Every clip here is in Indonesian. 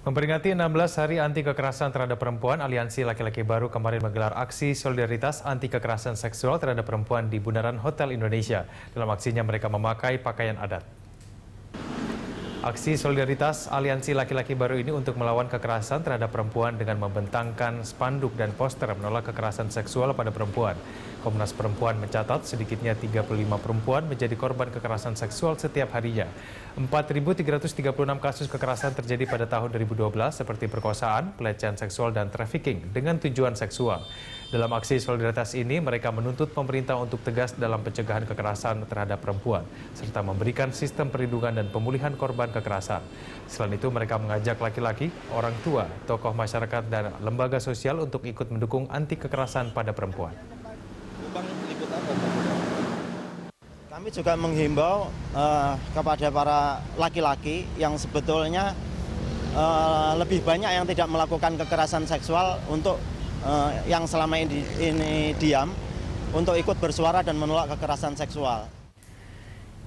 Memperingati 16 hari anti kekerasan terhadap perempuan, Aliansi Laki-Laki Baru kemarin menggelar aksi solidaritas anti kekerasan seksual terhadap perempuan di Bundaran Hotel Indonesia. Dalam aksinya mereka memakai pakaian adat. Aksi solidaritas Aliansi Laki-Laki Baru ini untuk melawan kekerasan terhadap perempuan dengan membentangkan spanduk dan poster menolak kekerasan seksual pada perempuan. Komnas Perempuan mencatat sedikitnya 35 perempuan menjadi korban kekerasan seksual setiap harinya. 4.336 kasus kekerasan terjadi pada tahun 2012 seperti perkosaan, pelecehan seksual, dan trafficking dengan tujuan seksual. Dalam aksi solidaritas ini, mereka menuntut pemerintah untuk tegas dalam pencegahan kekerasan terhadap perempuan, serta memberikan sistem perlindungan dan pemulihan korban kekerasan. Selain itu, mereka mengajak laki-laki, orang tua, tokoh masyarakat, dan lembaga sosial untuk ikut mendukung anti kekerasan pada perempuan. Kami juga menghimbau kepada para laki-laki yang sebetulnya lebih banyak yang tidak melakukan kekerasan seksual untuk yang selama ini diam, untuk ikut bersuara dan menolak kekerasan seksual.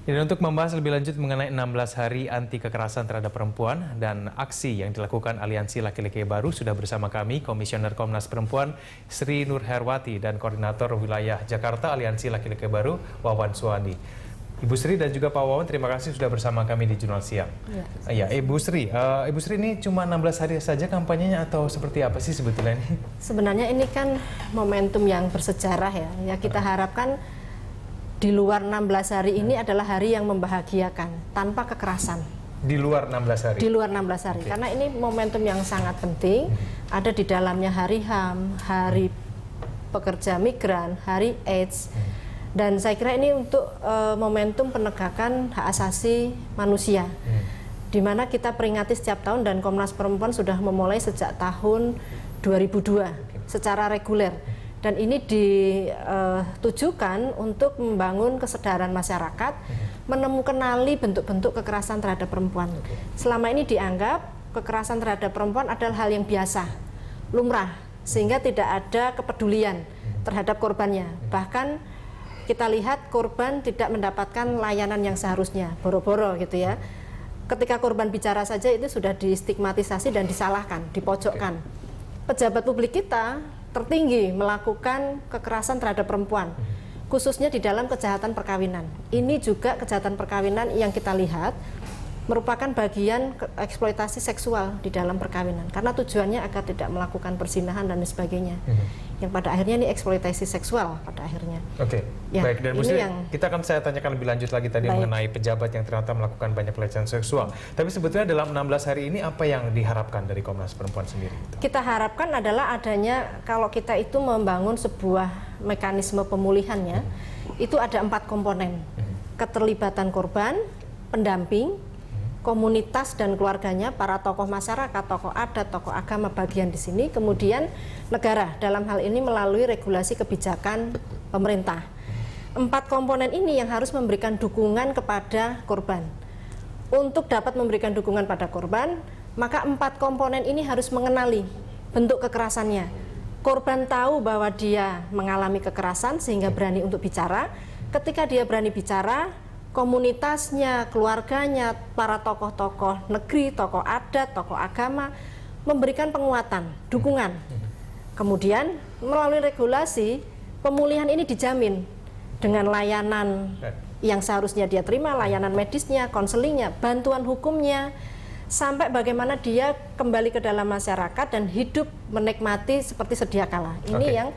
Dan untuk membahas lebih lanjut mengenai 16 hari anti kekerasan terhadap perempuan dan aksi yang dilakukan Aliansi Laki-Laki Baru, sudah bersama kami Komisioner Komnas Perempuan Sri Nur Herwati dan Koordinator Wilayah Jakarta Aliansi Laki-Laki Baru Wawan Suwandi. Ibu Sri dan juga Pak Wawan, terima kasih sudah bersama kami di Jurnal Siang. Ya, Ibu Sri ini cuma 16 hari saja kampanyenya atau seperti apa sih sebetulnya ini? Sebenarnya ini kan momentum yang bersejarah ya kita harapkan di luar 16 hari ini adalah hari yang membahagiakan, tanpa kekerasan. Di luar 16 hari? Di luar 16 hari, karena ini momentum yang sangat penting, ada di dalamnya Hari HAM, Hari Pekerja Migran, Hari AIDS, dan saya kira ini untuk momentum penegakan hak asasi manusia, di mana kita peringati setiap tahun dan Komnas Perempuan sudah memulai sejak tahun 2002 secara reguler. Dan ini ditujukan untuk membangun kesadaran masyarakat, menemukanali bentuk-bentuk kekerasan terhadap perempuan. Selama ini dianggap kekerasan terhadap perempuan adalah hal yang biasa, lumrah, sehingga tidak ada kepedulian terhadap korbannya. Bahkan kita lihat korban tidak mendapatkan layanan yang seharusnya, boro-boro gitu ya. Ketika korban bicara saja itu sudah distigmatisasi dan disalahkan, dipojokkan. Pejabat publik kita tertinggi melakukan kekerasan terhadap perempuan, khususnya di dalam kejahatan perkawinan. Ini juga kejahatan perkawinan yang kita lihat merupakan bagian eksploitasi seksual di dalam perkawinan, karena tujuannya agar tidak melakukan perzinahan dan sebagainya. Yang pada akhirnya ini eksploitasi seksual pada akhirnya. Oke, ya, baik. Dan Bu Sri, kita akan saya tanyakan lebih lanjut lagi tadi mengenai pejabat yang ternyata melakukan banyak pelecehan seksual. Tapi sebetulnya dalam 16 hari ini apa yang diharapkan dari Komnas Perempuan sendiri? Kita harapkan adalah adanya, kalau kita itu membangun sebuah mekanisme pemulihannya, itu ada 4 komponen. Keterlibatan korban, pendamping, komunitas dan keluarganya, para tokoh masyarakat, tokoh adat, tokoh agama bagian di sini, kemudian negara dalam hal ini melalui regulasi kebijakan pemerintah. 4 komponen ini yang harus memberikan dukungan kepada korban. Untuk dapat memberikan dukungan pada korban, maka 4 komponen ini harus mengenali bentuk kekerasannya. Korban tahu bahwa dia mengalami kekerasan sehingga berani untuk bicara. Ketika dia berani bicara, komunitasnya, keluarganya, para tokoh-tokoh negeri, tokoh adat, tokoh agama memberikan penguatan, dukungan. Kemudian melalui regulasi, pemulihan ini dijamin dengan layanan yang seharusnya dia terima, layanan medisnya, konselingnya, bantuan hukumnya, sampai bagaimana dia kembali ke dalam masyarakat dan hidup menikmati seperti sedia kala. Ini yang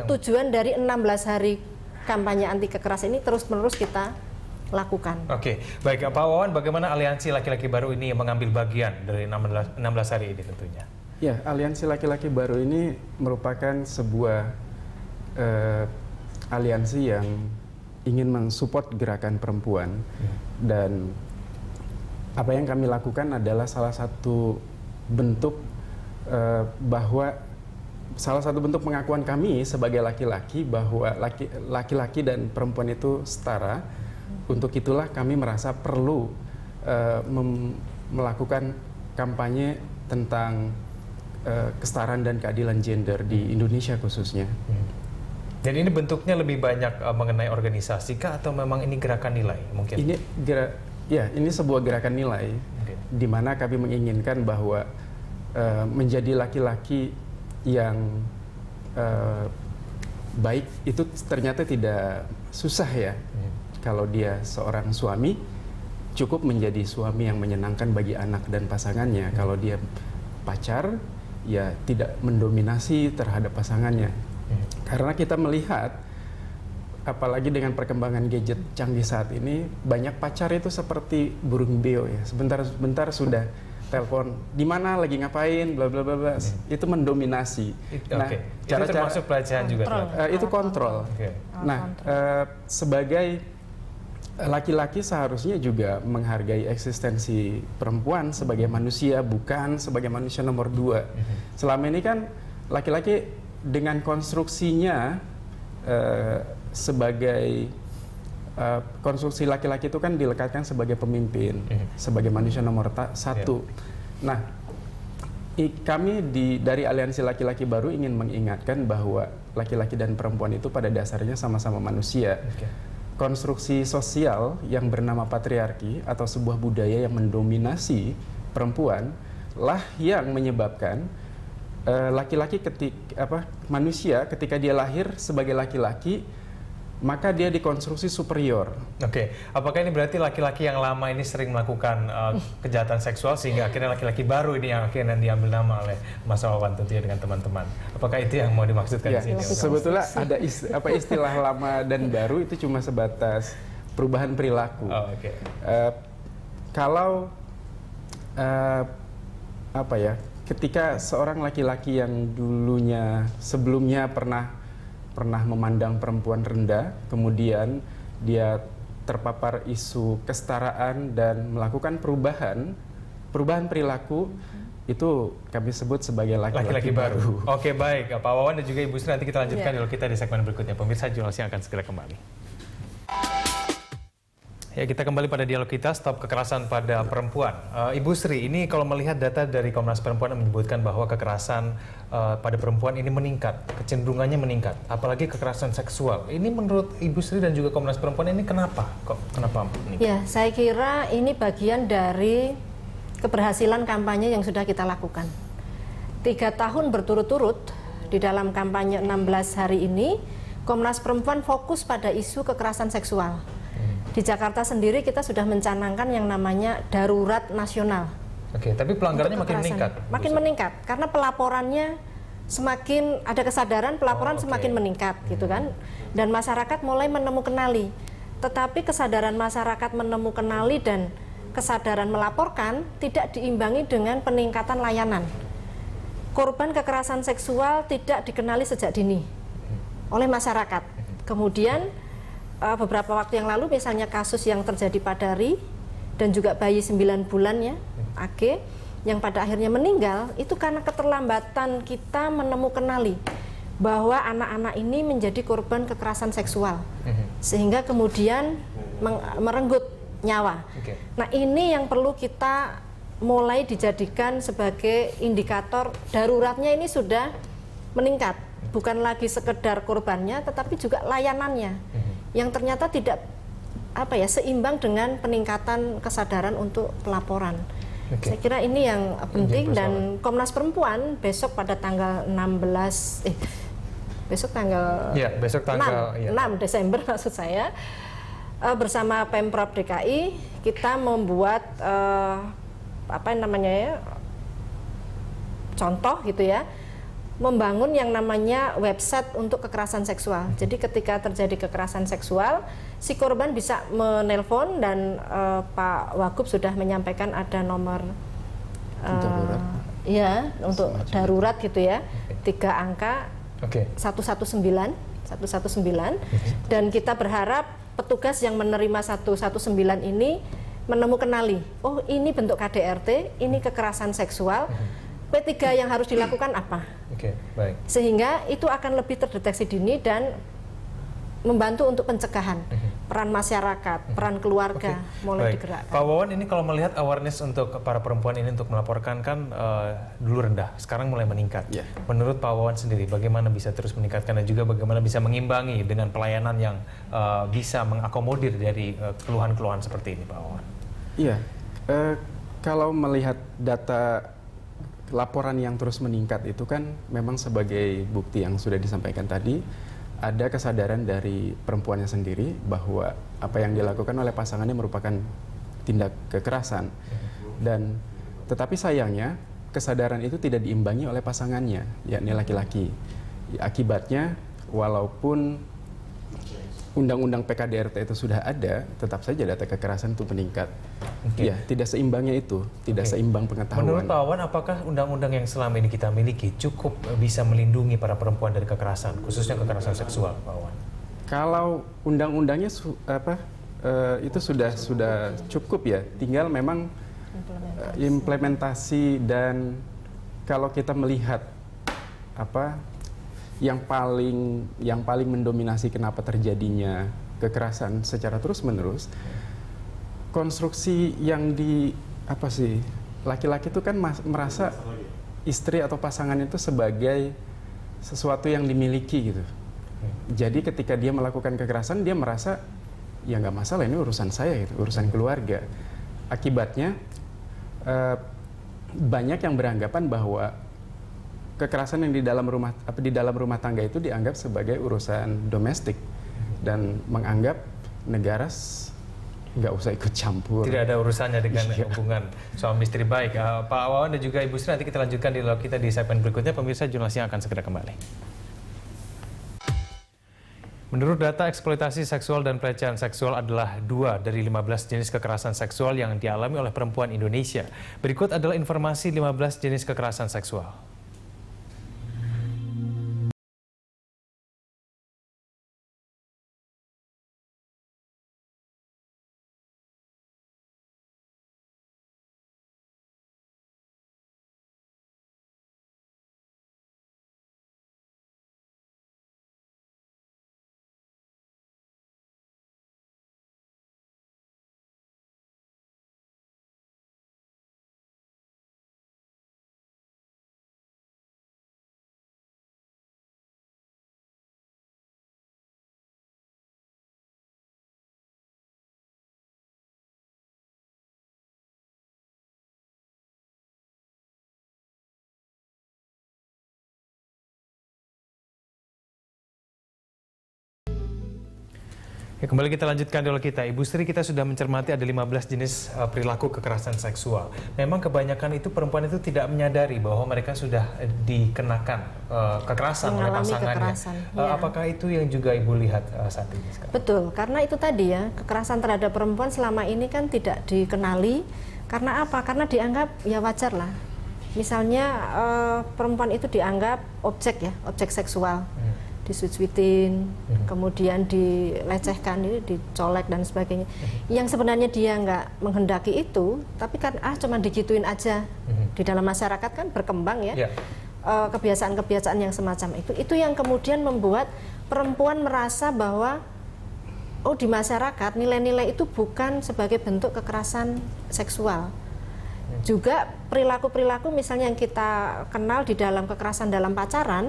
tujuan dari 16 hari kampanye anti kekerasan ini terus-menerus kita lakukan. Oke, baik Pak Wawan, bagaimana Aliansi Laki-Laki Baru ini mengambil bagian dari 16 hari ini tentunya? Ya, Aliansi Laki-Laki Baru ini merupakan sebuah aliansi yang ingin mensupport gerakan perempuan, dan apa yang kami lakukan adalah salah satu bentuk salah satu bentuk pengakuan kami sebagai laki-laki bahwa laki-laki dan perempuan itu setara. Untuk itulah kami merasa perlu melakukan kampanye tentang kesetaraan dan keadilan gender di Indonesia khususnya. Dan ini bentuknya lebih banyak mengenai organisasi kah atau memang ini gerakan nilai mungkin? Ini sebuah gerakan nilai. di mana kami menginginkan bahwa menjadi laki-laki yang baik itu ternyata tidak susah ya. Kalau dia seorang suami, cukup menjadi suami yang menyenangkan bagi anak dan pasangannya. Kalau dia pacar, ya tidak mendominasi terhadap pasangannya. Karena kita melihat, apalagi dengan perkembangan gadget canggih saat ini, banyak pacar itu seperti burung beo ya. Sebentar sudah telepon, di mana lagi ngapain, bla bla bla bla. Itu mendominasi. Nah, itu termasuk pelecehan juga. Itu kontrol. Nah, sebagai laki-laki seharusnya juga menghargai eksistensi perempuan sebagai manusia, bukan sebagai manusia nomor 2. Selama ini kan laki-laki dengan konstruksinya sebagai konstruksi laki-laki itu kan dilekatkan sebagai pemimpin, sebagai manusia nomor 1. Nah, kami dari Aliansi Laki-Laki Baru ingin mengingatkan bahwa laki-laki dan perempuan itu pada dasarnya sama-sama manusia. Konstruksi sosial yang bernama patriarki atau sebuah budaya yang mendominasi perempuan lah yang menyebabkan laki-laki manusia ketika dia lahir sebagai laki-laki, maka dia dikonstruksi superior. Apakah ini berarti laki-laki yang lama ini sering melakukan kejahatan seksual sehingga akhirnya laki-laki baru ini yang akhirnya diambil nama oleh Mas Wawan tentunya dengan teman-teman? Apakah itu yang mau dimaksudkan di sini? Sebetulnya ada istilah lama dan baru itu cuma sebatas perubahan perilaku. Kalau ketika seorang laki-laki yang sebelumnya pernah memandang perempuan rendah, kemudian dia terpapar isu kesetaraan dan melakukan perubahan perilaku, itu kami sebut sebagai laki-laki baru. Baik, Pak Wawan dan juga Ibu Sri, nanti kita lanjutkan dialog kita di segmen berikutnya. Pemirsa, jurnalis yang akan segera kembali. Ya, kita kembali pada dialog kita, stop kekerasan pada perempuan. Ibu Sri, ini kalau melihat data dari Komnas Perempuan yang menyebutkan bahwa kekerasan pada perempuan ini meningkat, kecenderungannya meningkat, apalagi kekerasan seksual. Ini menurut Ibu Sri dan juga Komnas Perempuan ini kenapa? Kenapa meningkat? Ya, saya kira ini bagian dari keberhasilan kampanye yang sudah kita lakukan. 3 tahun berturut-turut di dalam kampanye 16 hari ini, Komnas Perempuan fokus pada isu kekerasan seksual. Di Jakarta sendiri kita sudah mencanangkan yang namanya darurat nasional. Tapi pelanggarannya makin meningkat? Makin meningkat, karena pelaporannya semakin ada kesadaran, pelaporan semakin meningkat, gitu kan. Dan masyarakat mulai menemukanali. Tetapi kesadaran masyarakat menemukanali dan kesadaran melaporkan tidak diimbangi dengan peningkatan layanan. Korban kekerasan seksual tidak dikenali sejak dini oleh masyarakat. Kemudian beberapa waktu yang lalu misalnya kasus yang terjadi pada Ri dan juga bayi 9 bulan ya, AG, yang pada akhirnya meninggal, itu karena keterlambatan kita menemukanali bahwa anak-anak ini menjadi korban kekerasan seksual, sehingga kemudian merenggut nyawa. Nah, ini yang perlu kita mulai dijadikan sebagai indikator daruratnya ini sudah meningkat, bukan lagi sekedar korbannya, tetapi juga layanannya yang ternyata tidak seimbang dengan peningkatan kesadaran untuk pelaporan. Saya kira ini yang penting, dan Komnas Perempuan besok pada tanggal 6 Desember maksud saya, bersama Pemprov DKI kita membuat contoh gitu ya, membangun yang namanya website untuk kekerasan seksual. Jadi ketika terjadi kekerasan seksual, si korban bisa menelpon, dan Pak Wagub sudah menyampaikan ada nomor untuk darurat gitu ya, 3 angka 119 dan kita berharap petugas yang menerima 119 ini menemukanali, oh ini bentuk KDRT, ini kekerasan seksual. P3 yang harus dilakukan apa? Sehingga itu akan lebih terdeteksi dini dan membantu untuk pencegahan. Peran masyarakat, peran keluarga mulai digerakkan. Pak Wawan, ini kalau melihat awareness untuk para perempuan ini untuk melaporkan kan dulu rendah, sekarang mulai meningkat. Menurut Pak Wawan sendiri, bagaimana bisa terus meningkatkan dan juga bagaimana bisa mengimbangi dengan pelayanan yang bisa mengakomodir dari keluhan-keluhan seperti ini, Pak Wawan? Kalau melihat data laporan yang terus meningkat itu kan memang sebagai bukti yang sudah disampaikan tadi, ada kesadaran dari perempuannya sendiri bahwa apa yang dilakukan oleh pasangannya merupakan tindak kekerasan. Dan tetapi sayangnya kesadaran itu tidak diimbangi oleh pasangannya, yakni laki-laki. Akibatnya walaupun undang-undang PKDRT itu sudah ada, tetap saja data kekerasan itu meningkat. Ya, tidak seimbangnya itu, tidak seimbang pengetahuan. Menurut Pak Wawan, apakah undang-undang yang selama ini kita miliki cukup bisa melindungi para perempuan dari kekerasan, khususnya kekerasan seksual, Pak Wawan? Kalau undang-undangnya itu sudah cukup ya, tinggal memang implementasi. Dan kalau kita melihat yang paling mendominasi kenapa terjadinya kekerasan secara terus-menerus, konstruksi yang laki-laki itu kan merasa istri atau pasangan itu sebagai sesuatu yang dimiliki gitu. Jadi ketika dia melakukan kekerasan, dia merasa ya nggak masalah, ini urusan saya gitu, urusan keluarga. Akibatnya banyak yang beranggapan bahwa kekerasan yang di dalam rumah tangga itu dianggap sebagai urusan domestik dan menganggap negara nggak usah ikut campur. Tidak ada urusannya dengan hubungan suami istri. Baik, Pak Wawan dan juga Ibu Sri, nanti kita lanjutkan dialog kita di segmen berikutnya. Pemirsa, Jurnalis yang akan segera kembali. Menurut data, eksploitasi seksual dan pelecehan seksual adalah 2 dari 15 jenis kekerasan seksual yang dialami oleh perempuan Indonesia. Berikut adalah informasi 15 jenis kekerasan seksual. Ya, kembali kita lanjutkan dialog kita. Ibu Sri, kita sudah mencermati ada 15 jenis perilaku kekerasan seksual. Memang kebanyakan itu perempuan itu tidak menyadari bahwa mereka sudah dikenakan kekerasan oleh pasangannya. Ya. Apakah itu yang juga Ibu lihat saat ini sekarang? Betul, karena itu tadi ya, kekerasan terhadap perempuan selama ini kan tidak dikenali. Karena apa? Karena dianggap ya wajar lah. Misalnya perempuan itu dianggap objek ya, objek seksual. Disut-suitin, kemudian dilecehkan, dicolek dan sebagainya. Yang sebenarnya dia nggak menghendaki itu, tapi kan cuma digituin aja. Di dalam masyarakat kan berkembang ya, kebiasaan-kebiasaan yang semacam itu. Itu yang kemudian membuat perempuan merasa bahwa di masyarakat nilai-nilai itu bukan sebagai bentuk kekerasan seksual. Juga perilaku-perilaku misalnya yang kita kenal di dalam kekerasan dalam pacaran.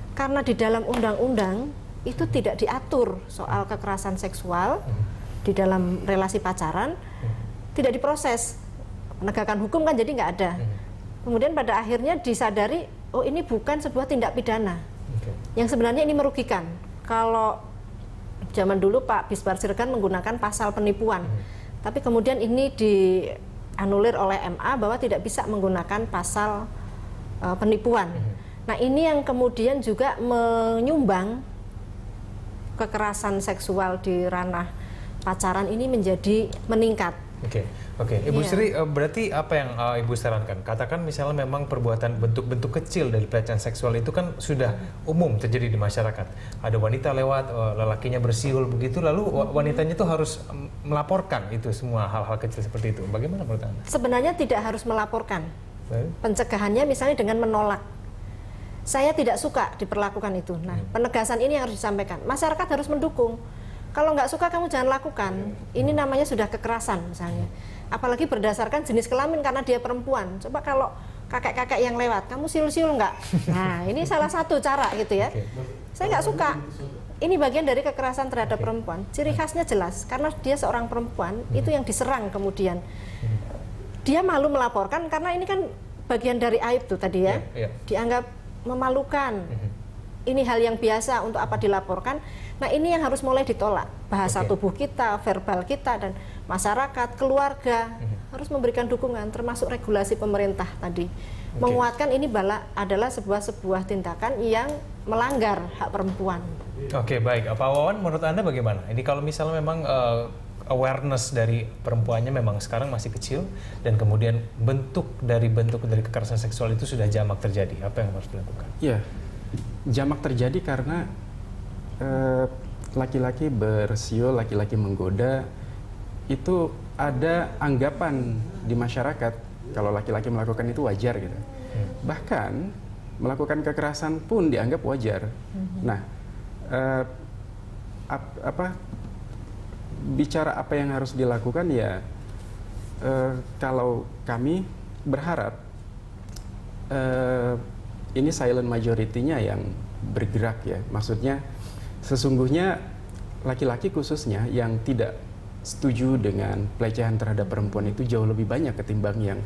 Karena di dalam undang-undang itu tidak diatur soal kekerasan seksual di dalam relasi pacaran, tidak diproses. Penegakan hukum kan jadi nggak ada. Kemudian pada akhirnya disadari, ini bukan sebuah tindak pidana. Yang sebenarnya ini merugikan. Kalau zaman dulu Pak Bisbar Siregar menggunakan pasal penipuan, tapi kemudian ini dianulir oleh MA bahwa tidak bisa menggunakan pasal penipuan. Nah, ini yang kemudian juga menyumbang kekerasan seksual di ranah pacaran ini menjadi meningkat. Oke. Ibu Sri, berarti apa yang Ibu sarankan? Katakan misalnya memang perbuatan bentuk-bentuk kecil dari pelecehan seksual itu kan sudah umum terjadi di masyarakat. Ada wanita lewat, lelakinya bersiul begitu, lalu wanitanya itu harus melaporkan itu semua hal-hal kecil seperti itu. Bagaimana menurut Anda? Sebenarnya tidak harus melaporkan. Pencegahannya misalnya dengan menolak. Saya tidak suka diperlakukan itu. Nah, penegasan ini yang harus disampaikan. Masyarakat harus mendukung. Kalau nggak suka, kamu jangan lakukan. Ini namanya sudah kekerasan misalnya. Apalagi berdasarkan jenis kelamin karena dia perempuan. Coba kalau kakek-kakek yang lewat, kamu siul-siul nggak? Nah, ini salah satu cara gitu ya. Saya nggak suka. Ini bagian dari kekerasan terhadap perempuan. Ciri khasnya jelas, karena dia seorang perempuan, itu yang diserang kemudian. dia malu melaporkan karena ini kan bagian dari aib tuh tadi ya. Dianggap memalukan. Ini hal yang biasa, untuk apa dilaporkan. Nah ini yang harus mulai ditolak. Bahasa tubuh kita, verbal kita, dan masyarakat, keluarga harus memberikan dukungan, termasuk regulasi pemerintah tadi. Menguatkan ini adalah sebuah tindakan yang melanggar hak perempuan. Oke, baik. Pak Wawan, menurut Anda bagaimana? Ini kalau misalnya memang awareness dari perempuannya memang sekarang masih kecil, dan kemudian bentuk dari kekerasan seksual itu sudah jamak terjadi, apa yang harus dilakukan? Ya, jamak terjadi karena laki-laki bersiul, laki-laki menggoda, itu ada anggapan di masyarakat kalau laki-laki melakukan itu wajar gitu. Bahkan melakukan kekerasan pun dianggap wajar. Nah, bicara apa yang harus dilakukan ya, kalau kami berharap ini silent majority-nya yang bergerak ya. Maksudnya sesungguhnya laki-laki khususnya yang tidak setuju dengan pelecehan terhadap perempuan itu jauh lebih banyak ketimbang yang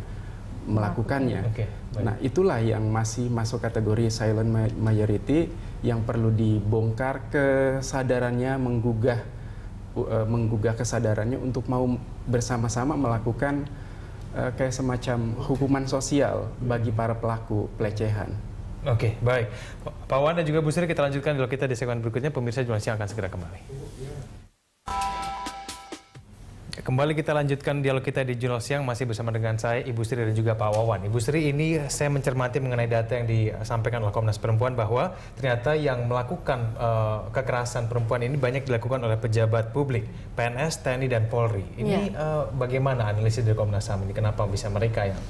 melakukannya. Nah, itulah yang masih masuk kategori silent majority yang perlu dibongkar kesadarannya, menggugah kesadarannya untuk mau bersama-sama melakukan kayak semacam hukuman sosial bagi para pelaku pelecehan. Oke, baik. Pak Wawan dan juga Bu Sri, kita lanjutkan dialog kita di segmen berikutnya. Pemirsa Jurnal Siang akan segera kembali. Kembali kita lanjutkan dialog kita di Jurnal Siang, masih bersama dengan saya, Ibu Sri dan juga Pak Wawan. Ibu Sri, ini saya mencermati mengenai data yang disampaikan oleh Komnas Perempuan bahwa ternyata yang melakukan kekerasan perempuan ini banyak dilakukan oleh pejabat publik, PNS, TNI, dan Polri. Ini bagaimana analisis dari Komnas HAM ini? Kenapa bisa mereka yang...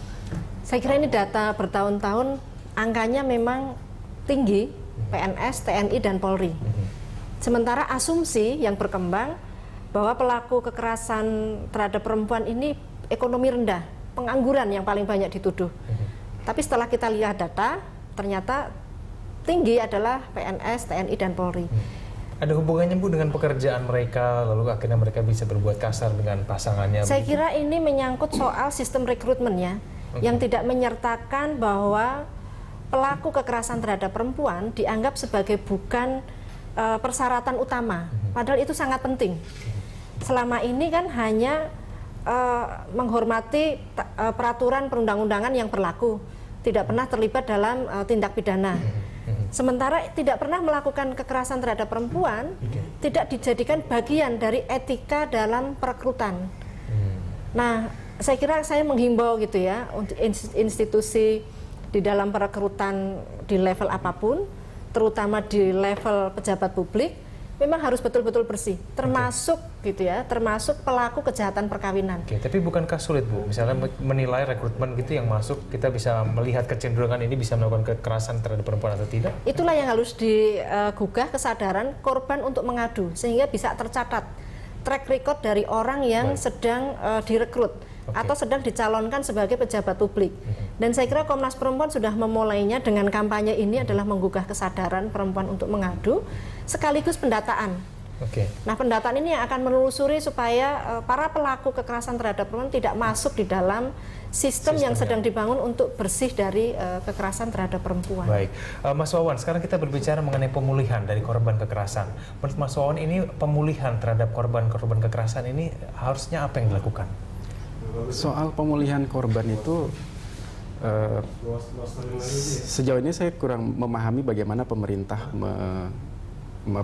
Saya kira ini data bertahun-tahun, angkanya memang tinggi, PNS, TNI, dan Polri. Sementara asumsi yang berkembang bahwa pelaku kekerasan terhadap perempuan ini ekonomi rendah, pengangguran yang paling banyak dituduh. Tapi setelah kita lihat data, ternyata tinggi adalah PNS, TNI, dan Polri. Ada hubungannya Bu dengan pekerjaan mereka, lalu akhirnya mereka bisa berbuat kasar dengan pasangannya? Saya kira ini menyangkut soal sistem rekrutmennya, yang tidak menyertakan bahwa pelaku kekerasan terhadap perempuan dianggap sebagai bukan persyaratan utama, padahal itu sangat penting. Selama ini kan hanya menghormati peraturan perundang-undangan yang berlaku, tidak pernah terlibat dalam tindak pidana. Sementara tidak pernah melakukan kekerasan terhadap perempuan, tidak dijadikan bagian dari etika dalam perekrutan. Nah, saya kira saya menghimbau gitu ya, untuk institusi di dalam perekrutan di level apapun, terutama di level pejabat publik, memang harus betul-betul bersih, termasuk gitu ya, termasuk pelaku kejahatan perkawinan. Tapi bukankah sulit Bu, misalnya menilai rekrutmen gitu yang masuk, kita bisa melihat kecenderungan ini bisa melakukan kekerasan terhadap perempuan atau tidak? Itulah yang harus digugah kesadaran korban untuk mengadu, sehingga bisa tercatat track record dari orang yang sedang direkrut atau sedang dicalonkan sebagai pejabat publik. Dan saya kira Komnas Perempuan sudah memulainya dengan kampanye ini adalah menggugah kesadaran perempuan untuk mengadu, sekaligus pendataan. Nah, pendataan ini yang akan menelusuri supaya para pelaku kekerasan terhadap perempuan tidak masuk di dalam sistem yang sedang dibangun untuk bersih dari kekerasan terhadap perempuan. Baik, Mas Wawan, sekarang kita berbicara mengenai pemulihan dari korban kekerasan. Menurut Mas Wawan, ini pemulihan terhadap korban-korban kekerasan ini harusnya apa yang dilakukan? Soal pemulihan korban itu sejauh ini saya kurang memahami bagaimana pemerintah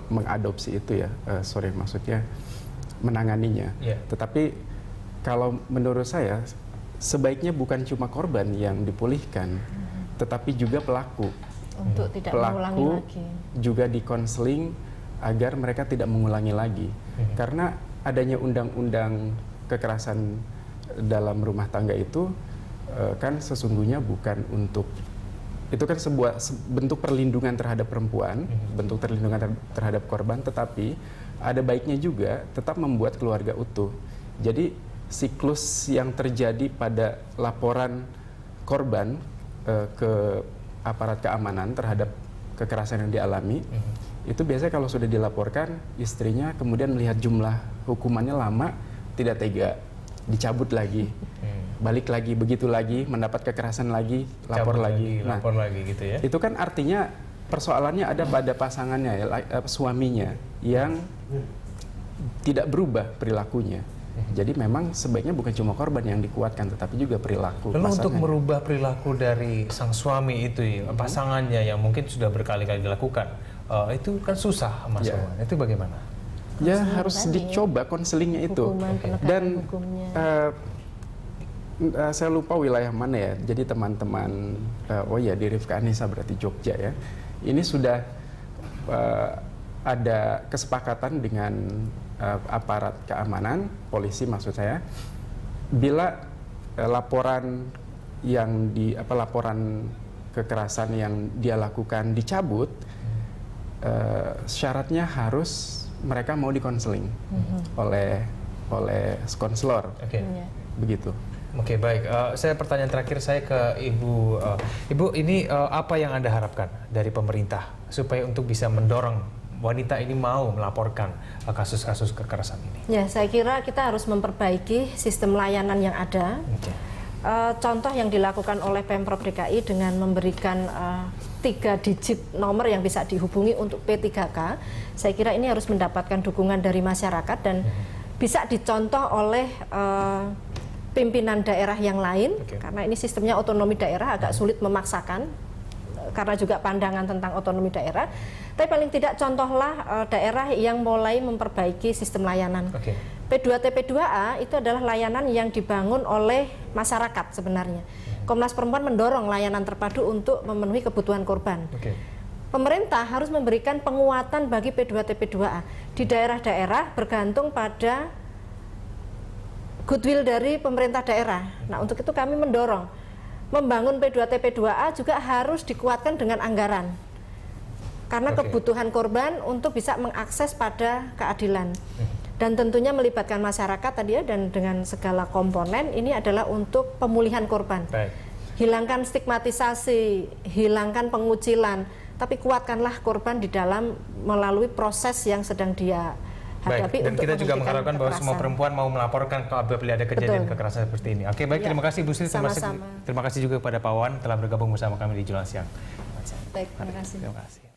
mengadopsi itu ya, maksudnya menanganinya. Tetapi kalau menurut saya sebaiknya bukan cuma korban yang dipulihkan, tetapi juga pelaku. Untuk tidak mengulangi lagi. Juga dikonseling agar mereka tidak mengulangi lagi. Karena adanya undang-undang kekerasan dalam rumah tangga itu kan sesungguhnya bukan untuk, itu kan sebuah bentuk perlindungan terhadap perempuan, bentuk perlindungan terhadap korban, tetapi ada baiknya juga tetap membuat keluarga utuh. Jadi siklus yang terjadi pada laporan korban ke aparat keamanan terhadap kekerasan yang dialami, itu biasanya kalau sudah dilaporkan, istrinya kemudian melihat jumlah hukumannya lama, tidak tega. dicabut lagi, balik lagi, begitu lagi, mendapat kekerasan lagi, lapor lagi. Nah, lapor lagi gitu ya. itu kan artinya persoalannya ada pada pasangannya, ya, suaminya yang tidak berubah perilakunya. Jadi memang sebaiknya bukan cuma korban yang dikuatkan, tetapi juga perilaku Lalu untuk pasangan. merubah perilaku dari sang suami itu, ya, pasangannya yang mungkin sudah berkali-kali dilakukan, itu kan susah, Mas Ya. Wawan. Itu bagaimana? Ya Konseling harus tadi, dicoba konselingnya itu. Hukuman, penegakan Dan hukumnya. saya lupa wilayah mana ya. Jadi teman-teman, oh ya di Rifka Anissa berarti Jogja ya. Ini sudah ada kesepakatan dengan aparat keamanan, polisi maksud saya, bila laporan laporan kekerasan yang dia lakukan dicabut, syaratnya harus mereka mau dikonseling oleh konselor, Iya. begitu. Oke, baik. Saya pertanyaan terakhir saya ke Ibu. Ibu, ini apa yang Anda harapkan dari pemerintah supaya untuk bisa mendorong wanita ini mau melaporkan kasus-kasus kekerasan ini? Ya, saya kira kita harus memperbaiki sistem layanan yang ada. Oke. Contoh yang dilakukan oleh Pemprov DKI dengan memberikan 3 digit nomor yang bisa dihubungi untuk P3K, saya kira ini harus mendapatkan dukungan dari masyarakat dan bisa dicontoh oleh pimpinan daerah yang lain, karena ini sistemnya otonomi daerah agak sulit memaksakan karena juga pandangan tentang otonomi daerah. Tapi paling tidak contohlah daerah yang mulai memperbaiki sistem layanan. Oke. P2T P2A itu adalah layanan yang dibangun oleh masyarakat sebenarnya. Komnas Perempuan mendorong layanan terpadu untuk memenuhi kebutuhan korban. Oke. Pemerintah harus memberikan penguatan bagi P2T P2A. Di daerah-daerah bergantung pada goodwill dari pemerintah daerah. Nah, untuk itu kami mendorong membangun P2T P2A juga harus dikuatkan dengan anggaran. Karena kebutuhan korban untuk bisa mengakses pada keadilan. Dan tentunya melibatkan masyarakat tadi ya, dan dengan segala komponen ini adalah untuk pemulihan korban. Baik. Hilangkan stigmatisasi, hilangkan pengucilan, tapi kuatkanlah korban di dalam melalui proses yang sedang dia hadapi. Baik, dan untuk kita juga menghentikan mengharapkan bahwa semua kekerasan. perempuan mau melaporkan apabila ada kejadian Betul. kekerasan seperti ini. Oke, baik, Ya, terima kasih Bu Sri, sama-sama. terima kasih juga kepada Pak Wawan telah bergabung bersama kami di Jurnal Siang. Baik, terima kasih. Terima kasih.